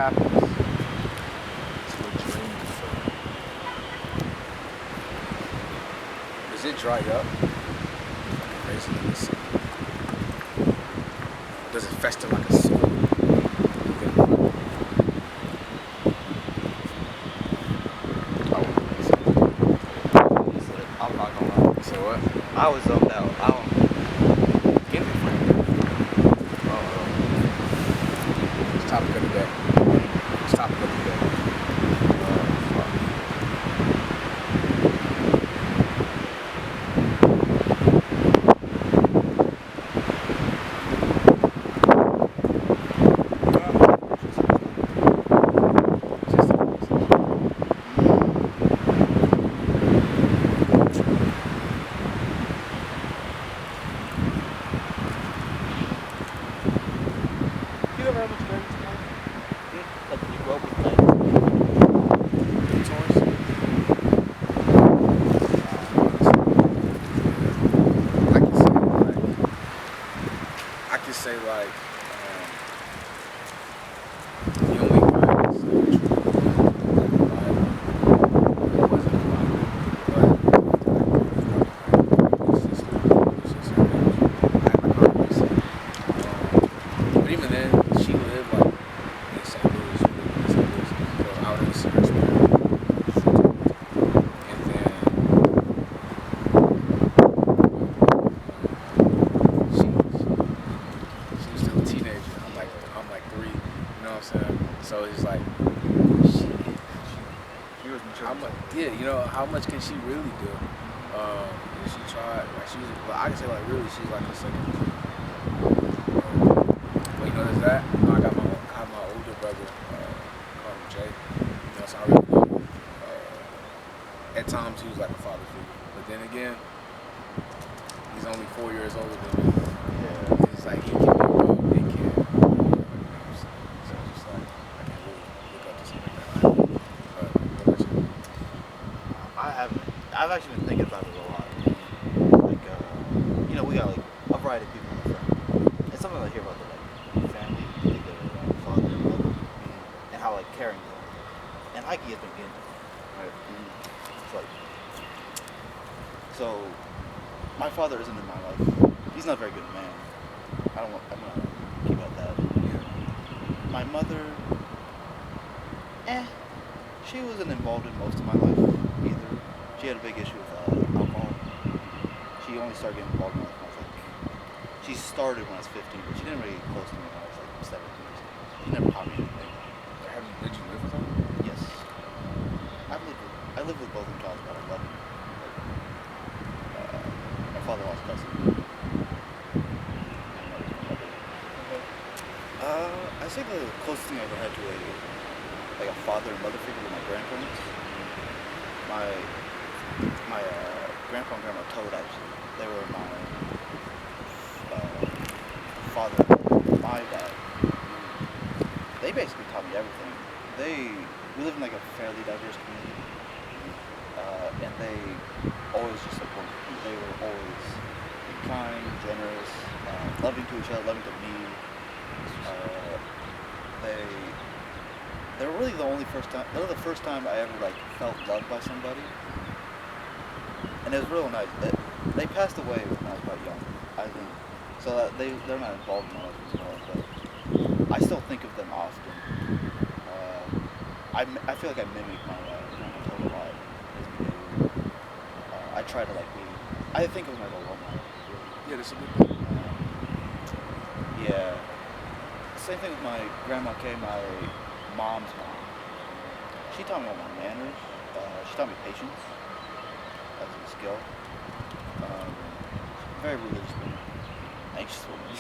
happens. It's a dream. Does it dry up? Crazy in the sun. Does it fester like a sore? I'm not gonna lie. So what? I was zoned out. I don't. Give me a friend. It's topic of the day. It's topic of the day. You ever have a friend? Like you grow up with like Tours? I can say like the only violence that wasn't a violence, but even then, she lived like in St. Louis. She lived in St. Louis, so out in the Sirius and then she was still a teenager. I'm like 3, you know what I'm saying? So it's like she was mature. yeah, you know, how much can she really do? And she tried, like I can say like really she's like a second. But you know there's that. You know, I have my older brother, called him Jay. You know, so I really love him. At times he was like a father figure. But then again, he's only 4 years older than me. Yeah. It's like he can be real big kid. You know what I'm saying? So it's just like I can't really look up to something like that. But what about you? I've actually been thinking about it a lot. Like, you know, we got like a variety of people in the family. And sometimes I hear about the like family, like the father and mother, and how like caring they are. And Heike has been getting it, right? It's like, so my father isn't in my life. He's not a very good man. I'm gonna keep it at that. My mother, she wasn't involved in most of my life either. She had a big issue with alcohol. She only started getting involved in life when I was like, she started when I was 15, but she didn't really get close to me when I was like 17 or something. She never taught me anything. Did you live with him? Yes. I lived with both of them until I was about 11. My father lost custody. I say the closest thing I ever had to a father and mother figure were my grandparents. My grandpa and grandma Toad actually. They were my father and mother. My dad. They basically taught me everything. We live in like a fairly diverse community, and they always just supported me. They were always kind, generous, loving to each other, loving to me. They were really the first time I ever like felt loved by somebody, and it was real nice. They passed away when I was quite young, I think, so that they're not involved in my life as well. But I still think of them often. I feel like I mimic my grandpa a lot. His behavior. I try to like be. I think of him as a role model. Yeah, that's a good thing. Yeah. Same thing with my grandma Kay, my mom's mom. She taught me all my manners. She taught me patience as a skill. Very religious woman, anxious woman.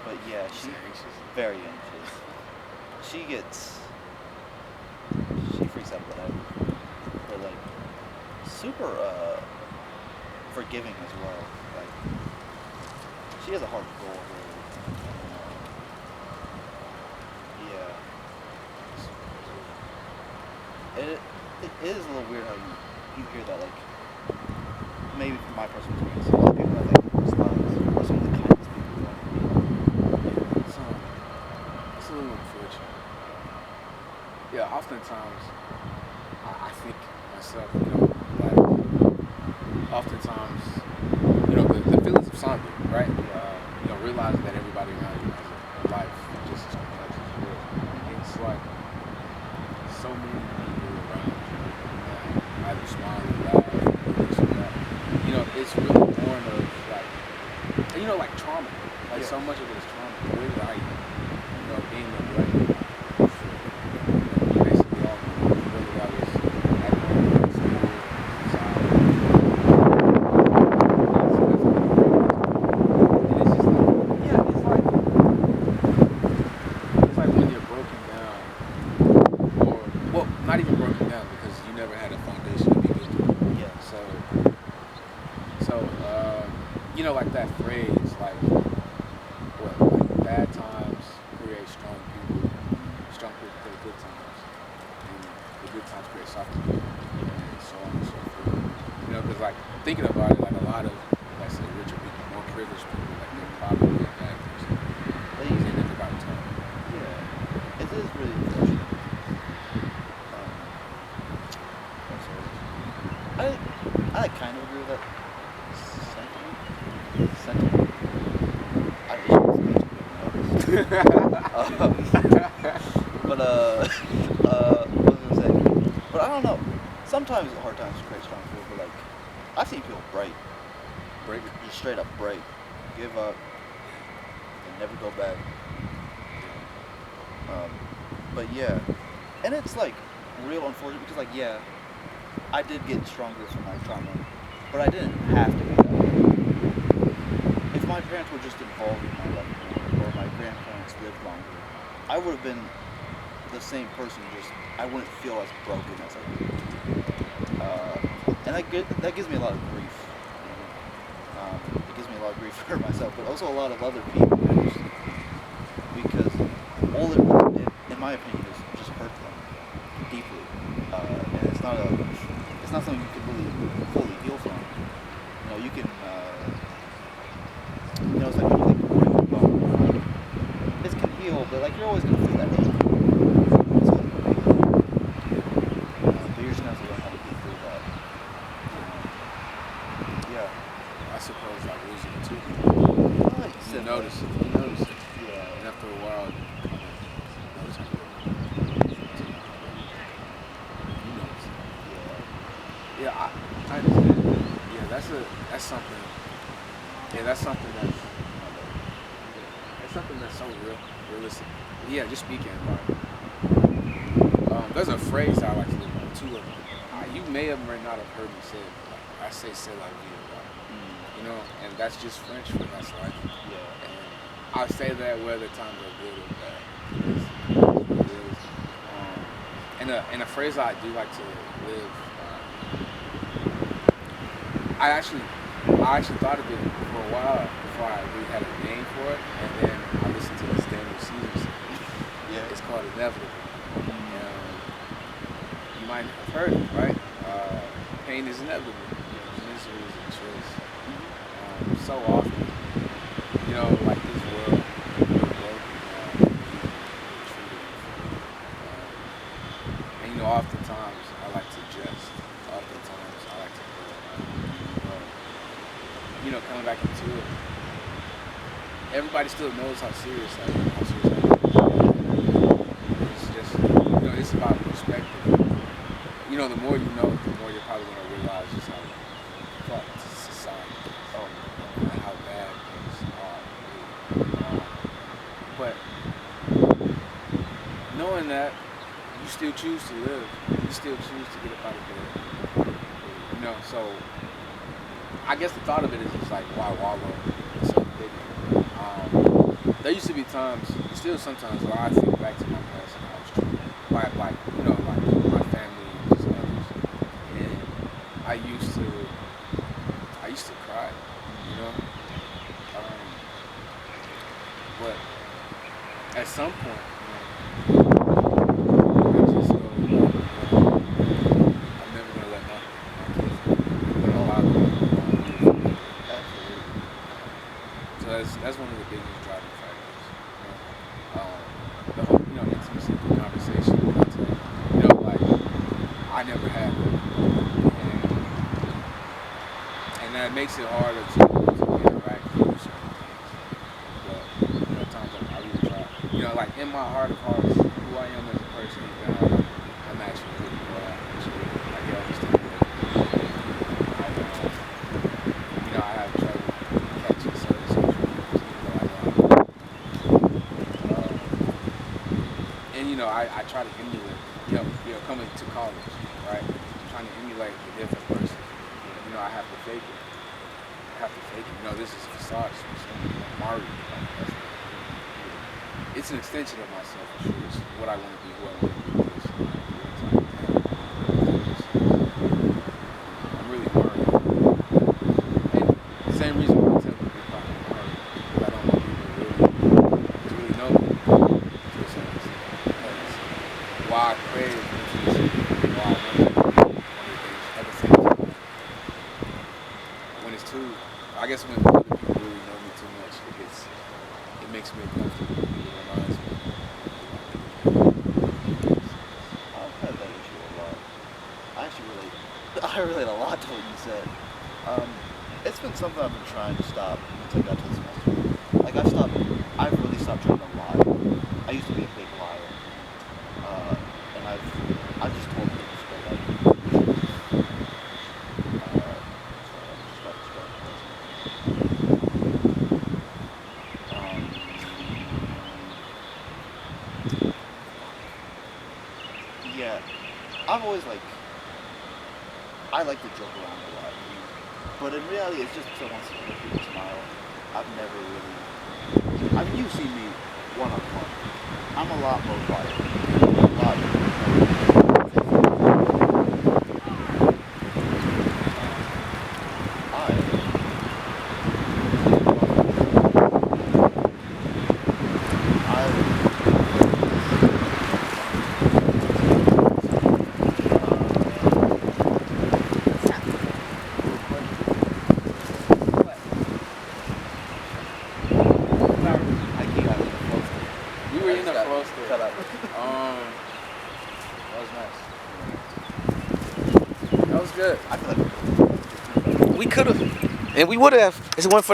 But yeah, she's very anxious. She freaks out about everything. But like super forgiving as well. Like she has a heart of gold. Really. Yeah. It is a little weird how you hear that, like, maybe from my personal experience, a lot of people that like smiles are some of the kindest people you know. It's a little unfair. you know, like trauma. Like Yeah. so much of it is trauma. Really, like being neglected. Basically, all whether that was at home, school, outside. And it's just like, yeah, it's like when you're broken down, or well, not even broken down because you never had a foundation to begin with. Yeah. So, like that phrase, like what, like bad times create strong people create good times, and the good times create softer people, and so on and so forth. Because like thinking about it, like a lot of, let's say, richer people, more privileged people, like they're probably a bad person. They, They never got taught. yeah. It is really unfortunate. What's it? I kind of agree with that sentiment. I wish it was but what was I gonna say? But I don't know. Sometimes hard times create strong people. But like, I've seen people break, Break. just straight up break, give up, and never go back. But yeah, and it's like real unfortunate because like yeah, I did get stronger from my trauma, but I didn't have to be that way. If my parents were just involved in my life more, or my grandparents lived longer, I would have been the same person. Just I wouldn't feel as broken as I do. And that gives me a lot of grief. It gives me a lot of grief for myself, but also a lot of other people, because all it really did, in my opinion, is just hurt them deeply, and it's not something you can really fully heal from. You can, it's like when you break a bone, it can heal, but like you're always gonna feel that ache. It's always gonna be there. But you're just gonna have to learn how to get through that. Yeah. I suppose like losing a tooth. You notice it. You notice it. Yeah. And after a while, you notice how you notice it. Yeah, I understand. Yeah, that's something. Yeah, that's something that's so realistic. Yeah, just speaking about it. There's a phrase I like to live by too. You may or may not have heard me say it. But I say "c'est la vie," and that's just French for that's life. Yeah. And I say that whether times are good or bad. It is. And a phrase I do like to live. I actually thought of it for a while before I really had a name for it, and then I listened to this Daniel Caesar song. Yeah. It's called Inevitable. You might have heard it, right? Pain is inevitable. Misery is a choice. So often, like this world, we're broken down, and oftentimes I like to jest. Oftentimes I like to coming back into it. Everybody still knows how serious I am. It's just, it's about perspective. The more you know, the more you're probably going to realize just how fucked society is. And how bad things are. But knowing that, you still choose to live. You still choose to get up out of bed. So I guess the thought of it is just like, why wallow in self-pity? There used to be times, still sometimes, where I think back to my past and I was true. Like my family and just others. And I used to cry, but at some point, I just go, I'm never gonna let my kids allow them to be. So that's one of the biggest driving factors. The whole, intimacy, the conversation, like I never had that, and that makes it harder to interact with certain things. But times I really try. Like in my heart of hearts, who I am as a person, I'm actually pretty glad. I get understand that. I have trouble catching certain I try to emulate, coming to college, right? Trying to emulate a different person. I have to fake it. I have to fake it. This is facade. Mario. It's an extension of myself for sure. It's what I want to be, who I want to be. I'm really learning. And the same reason why I tell people I'm learning, because I don't want people to really know me to a certain extent. Because why I crave intimacy, why I want to be one of the things at the same time. When it's too, I guess when other people really know me too much, it makes me uncomfortable. It reminds me. I've had that issue a lot. I actually relate. I relate a lot to what you said. It's been something I've been trying to stop since I got to this semester. Like I've really stopped trying to lie. I used to be a big liar, and I've just told people straight up. Yeah, I've always I like to joke around a lot, but in reality, it's just because I want to make people smile. I've never really. You've seen me one on one. I'm a lot more quiet. A lot We were in the flow state. Shut up. That was nice. That was good. I feel like We could have, and we would have. It's one for those.